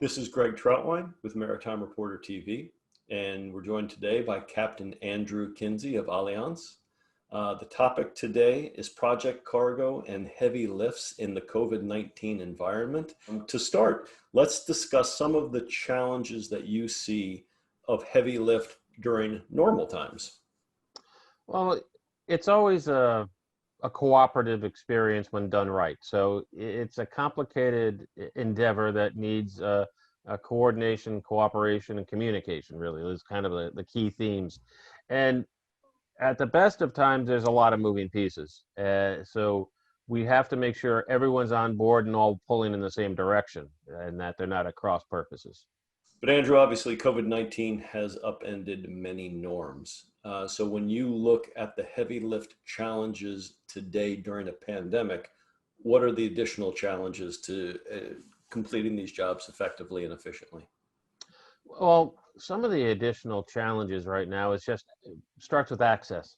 This is Greg Troutwine with Maritime Reporter TV, and we're joined today by Captain Andrew Kinsey of Allianz. The topic today is project cargo and heavy lifts in the COVID-19 environment. To start, let's discuss some of the challenges that you see of heavy lift during normal times. Well, it's always a cooperative experience when done right. So it's a complicated endeavor that needs a coordination, cooperation, and communication, really. Is kind of the key themes. And at the best of times, there's a lot of moving pieces. So we have to make sure everyone's on board and all pulling in the same direction and that they're not at cross purposes. But Andrew, obviously COVID-19 has upended many norms. So when you look at the heavy lift challenges today during a pandemic, what are the additional challenges to completing these jobs effectively and efficiently? Well, some of the additional challenges right now is just starts with access.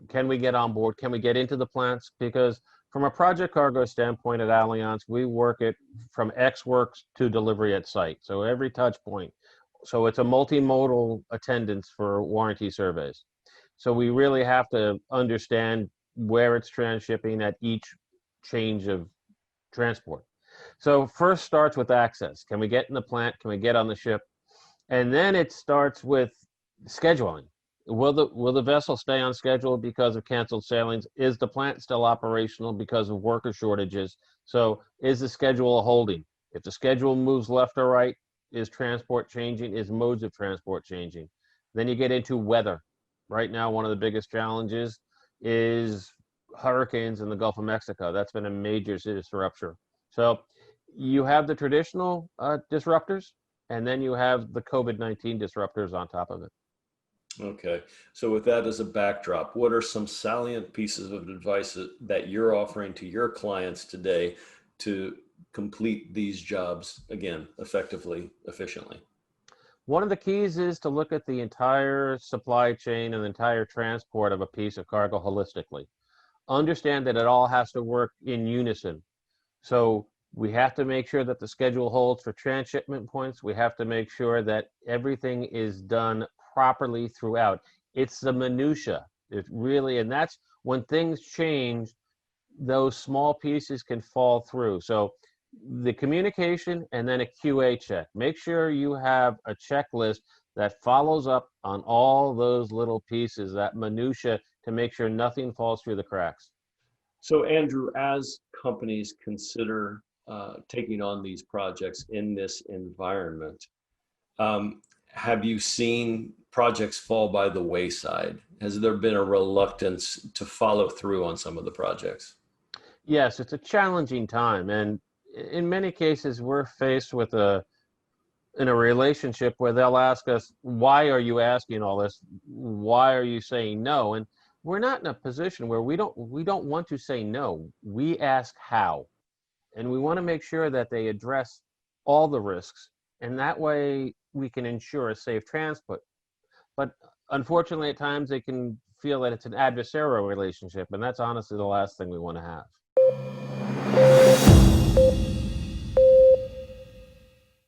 Can we get on board? Can we get into the plants? Because from a project cargo standpoint at Allianz, we work it from X works to delivery at site. So every touch point. So it's a multimodal attendance for warranty surveys. So we really have to understand where it's transshipping at each change of transport. So first starts with access. Can we get in the plant? Can we get on the ship? And then it starts with scheduling. Will the vessel stay on schedule because of canceled sailings? Is the plant still operational because of worker shortages? So is the schedule holding? If the schedule moves left or right, is transport changing? Is modes of transport changing? Then you get into weather. Right now, one of the biggest challenges is hurricanes in the Gulf of Mexico. That's been a major disruption. So you have the traditional disruptors, and then you have the COVID-19 disruptors on top of it. Okay, so with that as a backdrop, what are some salient pieces of advice that you're offering to your clients today to complete these jobs, again, effectively, efficiently? One of the keys is to look at the entire supply chain and the entire transport of a piece of cargo holistically. Understand that it all has to work in unison. So we have to make sure that the schedule holds for transshipment points. We have to make sure that everything is done properly throughout. It's the minutia. It really, and that's when things change, those small pieces can fall through. So the communication and then a QA check. Make sure you have a checklist that follows up on all those little pieces, that minutia, to make sure nothing falls through the cracks. So Andrew, as companies consider taking on these projects in this environment, have you seen projects fall by the wayside? Has there been a reluctance to follow through on some of the projects? Yes, it's a challenging time, and in many cases we're faced with in a relationship where they'll ask us, why are you asking all this? Why are you saying no? And we're not in a position where we don't want to say no. We ask how, and we want to make sure that they address all the risks, and that way we can ensure a safe transport. But unfortunately, at times they can feel that it's an adversarial relationship, and that's honestly the last thing we want to have.